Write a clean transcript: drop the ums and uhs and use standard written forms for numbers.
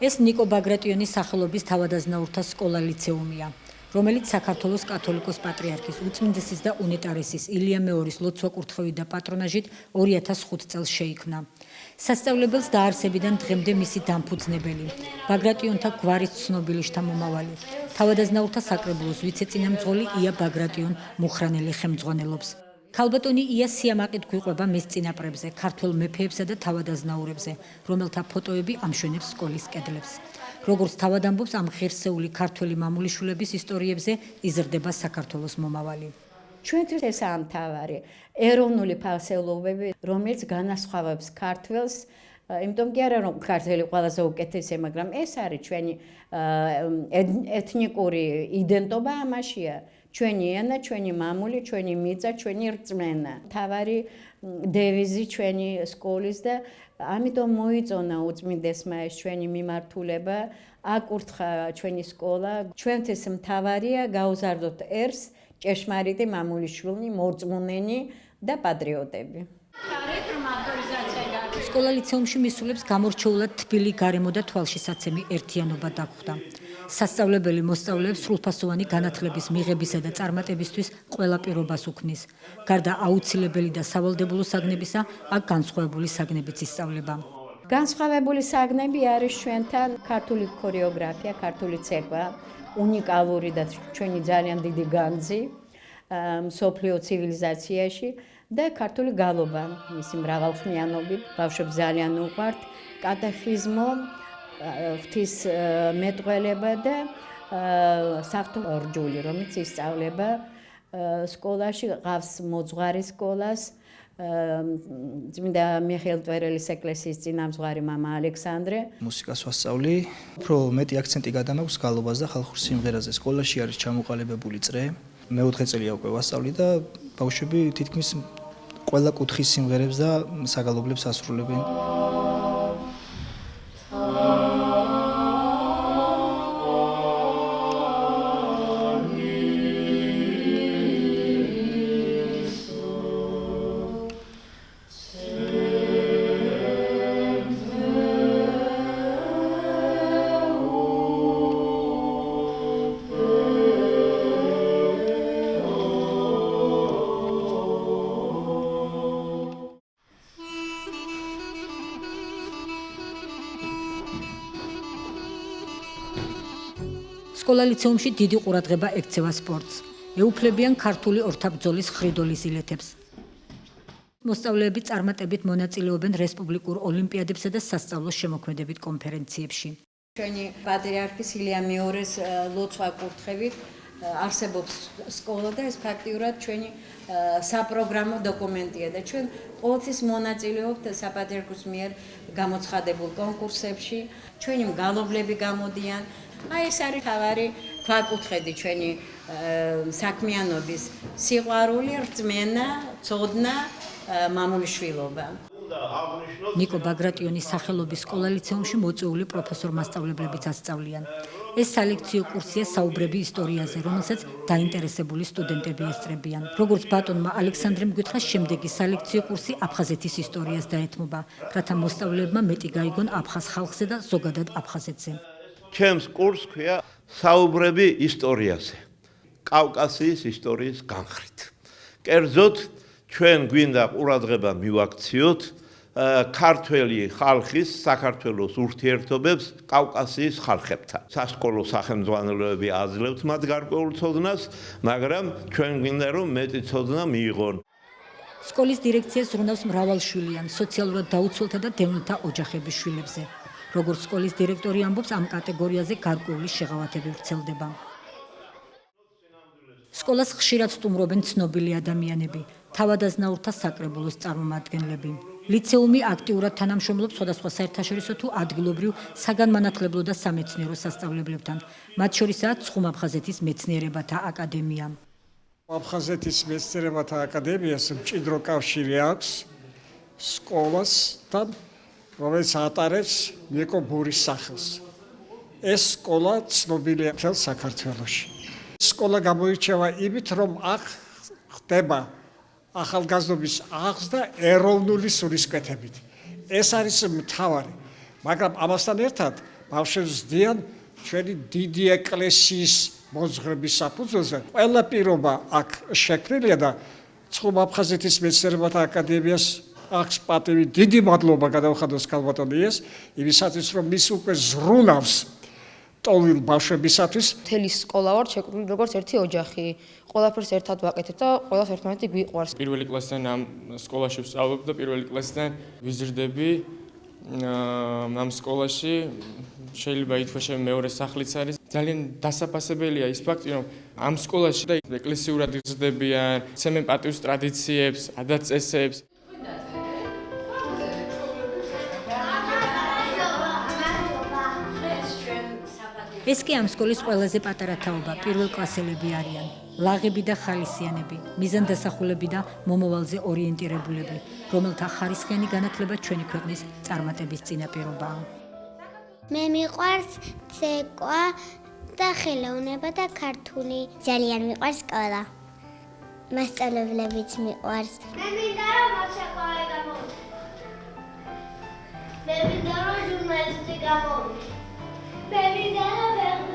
ეს ნიკო ბაგრატიონის სახელობის თავადაზნაურთა სკოლა-ლიცეუმია, რომელიც საქართველოს კათოლიკოს პატრიარქის უწმინდესის და უნეტარესის ილია მეორის ლოცვა-კურთხევით და პატრონაჟით 2005 წელს შეიქმნა. სასწავლებელს დაარსებიდან დღემდე მისი დამფუძნებელი, ბაგრატიონთა გვარის ცნობილი შთამომავალი, თავადაზნაურთა საკრებულოს ვიცე-წინამძღოლი ია ბაგრატიონ-მუხრანელი ხელმძღვანელობს. ქალბატონი ია სიამაყით გვიყვება მის წინაპრებზე, ქართველ მეფეებსა და თავადაზნაურებზე, რომელთა ფოტოები ამშვენებს სკოლის კედლებს. როგორც თავად ამბობს, ამ ღირსეული ქართველი მამულიშვილების ისტორიებზე იზრდება საქართველოს მომავალი. ჩვენთვის ესაა მთავარი ეროვნული ფასეულობები, რომელიც განასხვავებს ქართველს, იმიტომ კი არა რომ ქართველი ყველაზე უკეთესია, მაგრამ ეს არის ჩვენი ეთნიკური იდენტობა ამაშია. ჩვენი ენა, ჩვენი მამული, ჩვენი მიწა, ჩვენი რწმენა. მთავარი დევიზი ჩვენი სკოლის და ამიტომ მოიწონა უწმინდესმა ეს ჩვენი მიმართულება, აკურთხა ჩვენი სკოლა. ჩვენთვის მთავარია გავუზარდოთ ერს, ჭეშმარიტი მამულიშვილნი, მორწმუნენი და პატრიოტები. სკოლა-ლიცეუმში მისულებს გამორჩეულად თბილი გარემო და თვალშისაცემი ერთიანობა დაგხვდა. სასწავლებელი მოსწავლეებს სრულფასოვანი განათლების მიღებისა და წარმატებისთვის ყველა პირობას უქმნის. გარდა აუცილებელი და სავალდებულო საგნებისა, აქ განსხვავებული საგნებიც ისწავლება. განსხვავებული საგნები არის ჩვენთან ქართული ქორეოგრაფია, ქართული ცეკვა, უნიკალური და ჩვენი ძალიან დიდი განძი მსოფლიო ცივილიზაციაში და ქართული გალობა, მისი მრავალხმიანობით, ბავშვებს ძალიან უყვართ, კატეხიზმო, ღვთის მეტყველება და საღვთო რჯული, რომელიც ისწავლება სკოლაში, ყავს მოძღვარი სკოლას, წმინდა მიხეილ მტვერელის ეკლესიის წინამძღვარი მამა ალექსანდრე. მუსიკას ვასწავლი, უფრო მეტი აქცენტი გადამაქვს გალობას და ხალხურ სიმღერაზე. სკოლაში არის ჩამოყალიბებული წრე. მეოთხე წელია უკვე ვასწავლი და ბავშვები თითქმის ყველა კუთხის სიმღერებს და საგალობლებს ასრულებენ. სკოლა-ლიცეუმში დიდი ყურადღება ექცევა სპორტს. ეუფლებიან ქართული ორთაბრძოლის ხრიდოლის ილეთებს. მოსწავლეები წარმატებით მონაწილეობენ რესპუბლიკურ ოლიმპიადებსა და სასწავლო შემოქმედებით კონფერენციებში. ჩვენი პატრიარქის ილია მეორის ლოცვა-კურთხევით არსებობს სკოლა და ეს ფაქტიურად ჩვენი საპროგრამო დოკუმენტია და ჩვენ ყოველთვის მონაწილეობთ საპატრიარქოს მიერ გამოცხადებულ კონკურსებში, ჩვენი მგალობლები გამოდიან. ეს არის თავარი ქვაკუთხედი ჩვენი საქმიანობის სიყვარული, რწმენა, ცოდნა, მამულიშვილობა. ნიკო ბაგრატიონის სახელობის სკოლა-ლიცეუმში მოწვეული პროფესორ-მასწავლებლებიც ასწავლიან. ეს სალექციო კურსია საუბრები ისტორიაზე, რომელსაც დაინტერესებული სტუდენტები ესწრებიან. როგორც ბატონმა ალექსანდრემ გითხრა, შემდეგი სალექციო კურსი აფხაზეთის ისტორიას დაეთმობა, რათა მოსწავლეებმა მეტი გაიგონ აფხაზ ხალხზე და ზოგადად აფხაზეთზე. ჩემს კურსს ქვია საუბრები ისტორიაზე, კავკასიის ისტორიის განხრით. კერძოდ, ჩვენ გვინდა ყურადღება მივაქციოთ ქართველი ხალხის საქართველოს ურთიერთობებს კავკასიის ხალხებთან. სასკოლო სახელმძღვანელოები აძლევთ მათ გარკვეულ ცოდნას, მაგრამ ჩვენ გვინდა რომ მეტი ცოდნა მიიღონ. სკოლის დირექციას ზრუნავს მრავალშვილიან, სოციალურად დაუცველთა და დევნილთა ოჯახების შვილებზე. როგორც სკოლის დირექტორი ამბობს, ამ კატეგორიაზე გარკვეული შეღავათები ვრცელდება. სკოლას ხშირად სტუმრობენ ცნობილი ადამიანები, თავადაზნაურთა საკრებულოს წარმომადგენლები. ლიცეუმი აქტიურად თანამშრომლობს სხვადასხვა საერთაშორისო თუ ადგილობრივ საგანმანათლებლო და სამეცნიერო სასწავლებლებთან. მათ შორისაა ცხუმ-აფხაზეთის მეცნიერებათა აკადემია. აფხაზეთის მეცნიერებათა აკადემიას მჭიდრო კავშირი აქვს სკოლასთან, რომელიც ატარებს ნიკო ბურის სახელს. ეს სკოლა ცნობილია მთელ საქართველოში. სკოლა გამოირჩევა იმით, რომ აქ ხდება ახალგაზრდობის აღზრდა ეროვნული სულისკვეთებით. ეს არის მთავარი, მაგრამ ამასთან ერთად ბავშვებს დიან ჩვენი დიდი ეკლესიის მოძღვრების საფუძველზე. ყველა პირობა აქ შექმნილია და ცხობ აფხაზეთის მეცნიერებათა აკადემიას აქვს პატივი დიდი მადლობა გადავხადოს ქალბატონიეს იმისათვის რომ მის უკვე ზრუნავს ტოლილ ბავშვებისათვის. მთელი სკოლა ვარ შეკრული როგორც ერთი ოჯახი. ყველაფერს ერთად ვაკეთებ და ყველას ერთმანეთი გვიყვარს. პირველი კლასიდან ამ სკოლაში ვსწავლობ და პირველი კლასიდან ვიზრდები ამ სკოლაში. შეიძლება ითქვას რომ მეორე სახლიც არის. ძალიან დასაფასებელია ის ფაქტი რომ ამ სკოლაში და ეკლესიურად იზრდებიან, ცემენ პატივს ტრადიციებს, ადათ-წესებს. ეს კი ამ სკოლის ყველაზე პატარა თაობა, პირველ კლასელები არიან. ლაღები და ხალისიანები, მიზანდასახულები და მომავალზე ორიენტირებულები, რომელთა ხარისხიანი განათლება ჩვენი ქვეყნის წარმატების წინაპირობაა. მე მიყვარს ცეკვა და ხელოვნება და ქართული. ძალიან მიყვარს სკოლა. მასწავლებლებიც მიყვარს. მე მინდა რომ მოსაყარე გამოვიდე. მე მინდა რომ ჟურნალისტი გამოვიდე. მე მინდა რომ